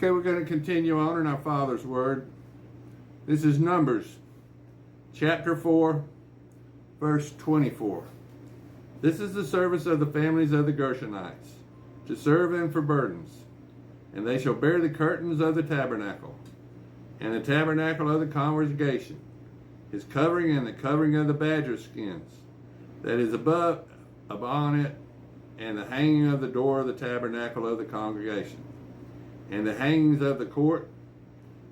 Okay, we're going to continue on in our Father's Word. This is Numbers, chapter 4, verse 24. This is the service of the families of the Gershonites, to serve them for burdens. And they shall bear the curtains of the tabernacle, and the tabernacle of the congregation, his covering and the covering of the badger skins, that is above upon it, and the hanging of the door of the tabernacle of the congregation, and the hangings of the court,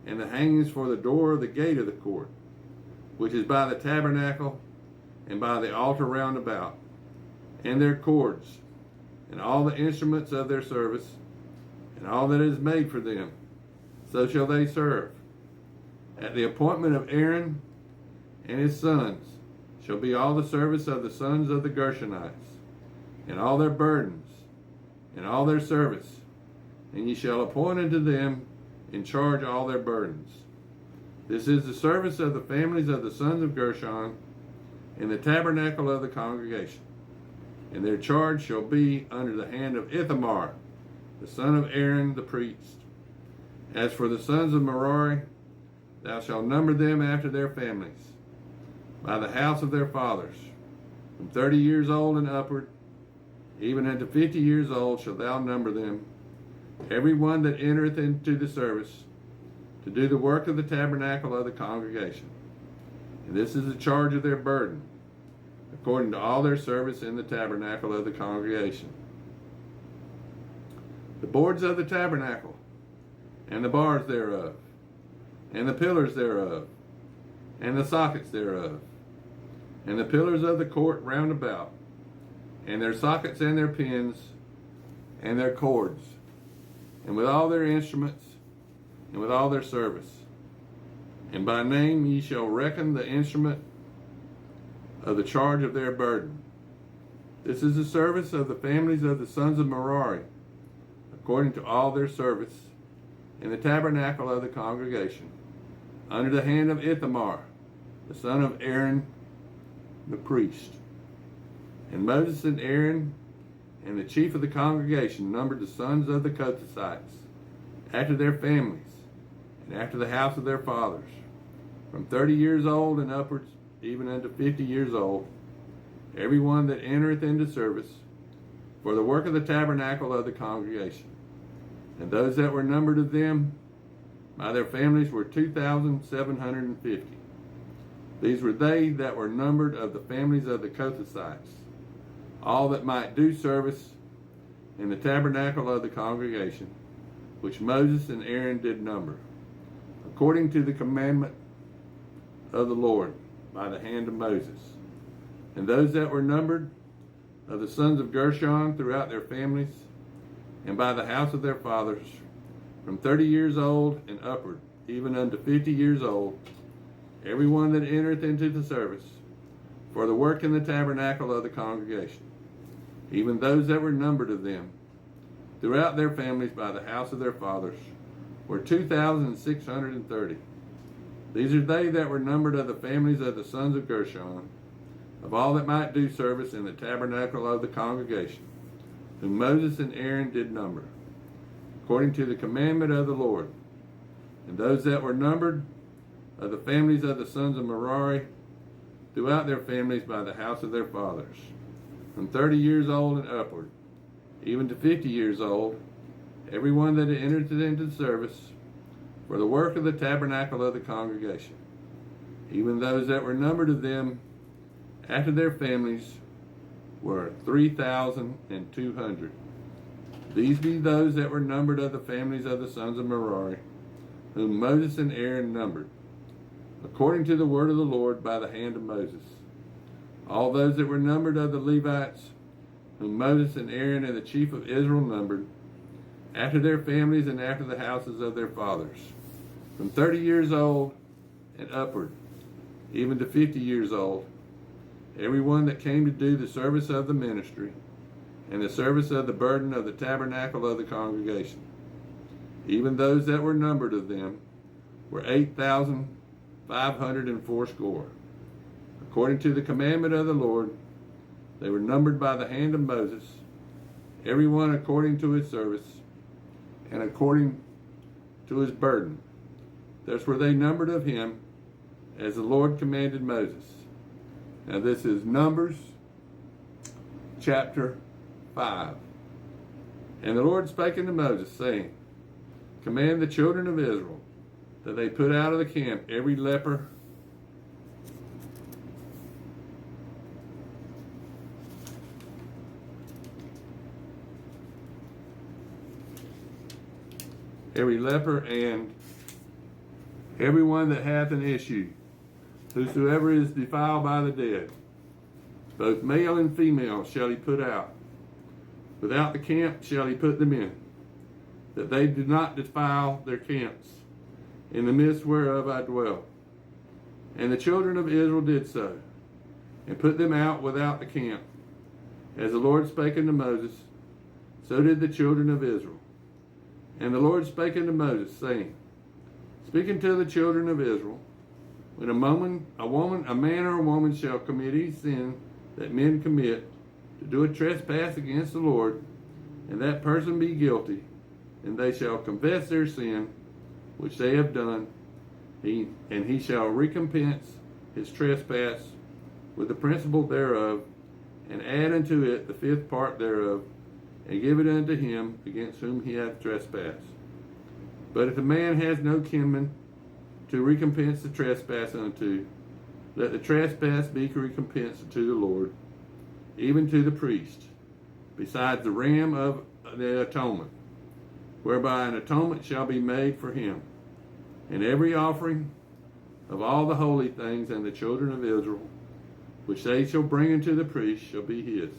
and the hangings for the door of the gate of the court, which is by the tabernacle, and by the altar round about, and their cords, and all the instruments of their service, and all that is made for them, so shall they serve. At the appointment of Aaron and his sons shall be all the service of the sons of the Gershonites, and all their burdens, and all their service, and ye shall appoint unto them in charge all their burdens. This is the service of the families of the sons of Gershon in the tabernacle of the congregation. And their charge shall be under the hand of Ithamar, the son of Aaron the priest. As for the sons of Merari, thou shalt number them after their families, by the house of their fathers. From 30 years old and upward, even unto 50 years old, shalt thou number them, every one that entereth into the service, to do the work of the tabernacle of the congregation. And this is the charge of their burden, according to all their service in the tabernacle of the congregation. The boards of the tabernacle, and the bars thereof, and the pillars thereof, and the sockets thereof, and the pillars of the court round about, and their sockets and their pins, and their cords, and with all their instruments, and with all their service. And by name ye shall reckon the instrument of the charge of their burden. This is the service of the families of the sons of Merari, according to all their service, in the tabernacle of the congregation, under the hand of Ithamar, the son of Aaron the priest. And Moses and Aaron and the chief of the congregation numbered the sons of the Kohathites, after their families, and after the house of their fathers, from 30 years old and upwards, even unto 50 years old, every one that entereth into service, for the work of the tabernacle of the congregation. And those that were numbered of them by their families were 2,750. These were they that were numbered of the families of the Kohathites, all that might do service in the tabernacle of the congregation, which Moses and Aaron did number, according to the commandment of the Lord by the hand of Moses. And those that were numbered of the sons of Gershon throughout their families, and by the house of their fathers, from 30 years old and upward, even unto 50 years old, every one that entereth into the service, for the work in the tabernacle of the congregation, even those that were numbered of them, throughout their families by the house of their fathers, were 2,630. These are they that were numbered of the families of the sons of Gershon, of all that might do service in the tabernacle of the congregation, whom Moses and Aaron did number, according to the commandment of the Lord. And those that were numbered of the families of the sons of Merari, throughout their families by the house of their fathers, from 30 years old and upward, even to 50 years old, every one that entered into the service, for the work of the tabernacle of the congregation, even those that were numbered of them after their families were 3,200. These be those that were numbered of the families of the sons of Merari, whom Moses and Aaron numbered, according to the word of the Lord by the hand of Moses. All those that were numbered of the Levites, whom Moses and Aaron and the chief of Israel numbered, after their families and after the houses of their fathers, from 30 years old and upward, even to 50 years old, every one that came to do the service of the ministry, and the service of the burden of the tabernacle of the congregation. Even those that were numbered of them were 8,580. According to the commandment of the Lord, they were numbered by the hand of Moses, every one according to his service, and according to his burden. Thus were they numbered of him, as the Lord commanded Moses. Now this is Numbers chapter 5. And the Lord spake unto Moses, saying, Command the children of Israel that they put out of the camp every leper and every one that hath an issue, whosoever is defiled by the dead, both male and female shall he put out. Without the camp shall he put them in, that they do not defile their camps, in the midst whereof I dwell. And the children of Israel did so, and put them out without the camp. As the Lord spake unto Moses, so did the children of Israel. And the Lord spake unto Moses, saying, Speak unto the children of Israel, when a man or a woman shall commit any sin that men commit, to do a trespass against the Lord, and that person be guilty, and they shall confess their sin which they have done, and he shall recompense his trespass with the principal thereof, and add unto it the fifth part thereof, and give it unto him against whom he hath trespassed. But if a man has no kinman to recompense the trespass unto, let the trespass be recompensed to the Lord, even to the priest, besides the ram of the atonement, whereby an atonement shall be made for him. And every offering of all the holy things and the children of Israel, which they shall bring unto the priest, shall be his.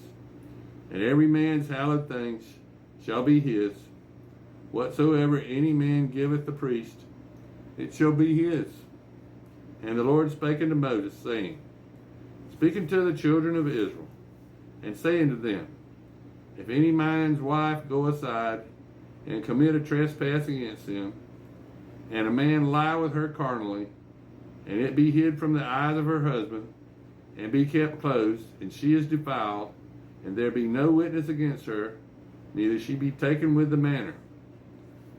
And every man's hallowed things shall be his. Whatsoever any man giveth the priest, it shall be his. And the Lord spake unto Moses, saying, Speak unto the children of Israel, and say unto them, If any man's wife go aside and commit a trespass against him, and a man lie with her carnally, and it be hid from the eyes of her husband, and be kept closed, and she is defiled, and there be no witness against her, neither she be taken with the manner,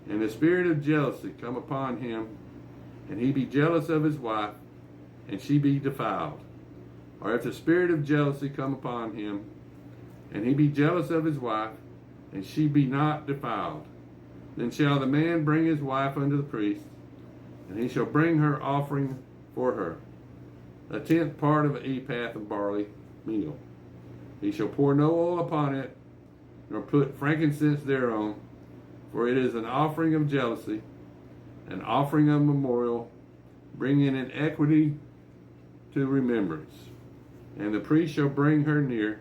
and the spirit of jealousy come upon him, and he be jealous of his wife, and she be defiled. Or if the spirit of jealousy come upon him, and he be jealous of his wife, and she be not defiled, then shall the man bring his wife unto the priest, and he shall bring her offering for her, a tenth part of an ephah of barley meal. He shall pour no oil upon it, nor put frankincense thereon, for it is an offering of jealousy, an offering of memorial, bringing in equity to remembrance. And the priest shall bring her near,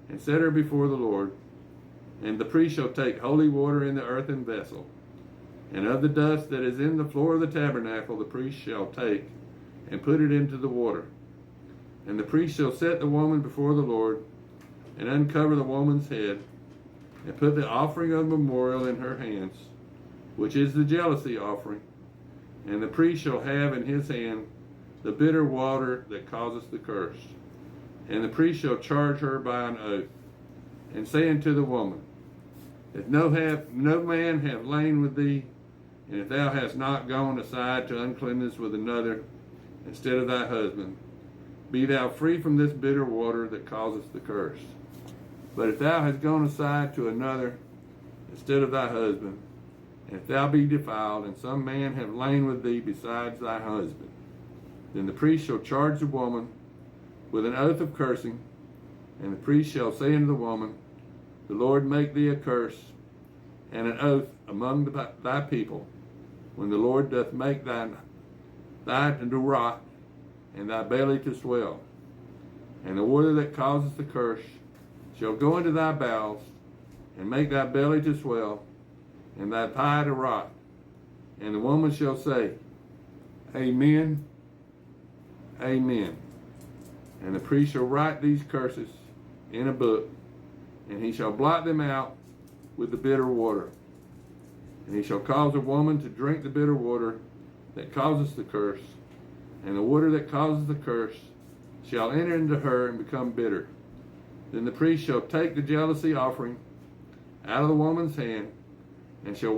and set her before the Lord. And the priest shall take holy water in the earthen vessel, and of the dust that is in the floor of the tabernacle the priest shall take, and put it into the water. And the priest shall set the woman before the Lord, and uncover the woman's head, and put the offering of memorial in her hands, which is the jealousy offering. And the priest shall have in his hand the bitter water that causeth the curse. And the priest shall charge her by an oath, and say unto the woman, If no man have lain with thee, and if thou hast not gone aside to uncleanness with another instead of thy husband, be thou free from this bitter water that causeth the curse. But if thou hast gone aside to another instead of thy husband, and if thou be defiled, and some man have lain with thee besides thy husband, then the priest shall charge the woman with an oath of cursing, and the priest shall say unto the woman, The Lord make thee a curse and an oath among thy people, when the Lord doth make thine to rot, and thy belly to swell. And the water that causeth the curse shall go into thy bowels, and make thy belly to swell, and thy thigh to rot. And the woman shall say, Amen, Amen. And the priest shall write these curses in a book, and he shall blot them out with the bitter water. And he shall cause a woman to drink the bitter water that causes the curse, and the water that causes the curse shall enter into her and become bitter. Then the priest shall take the jealousy offering out of the woman's hand, and shall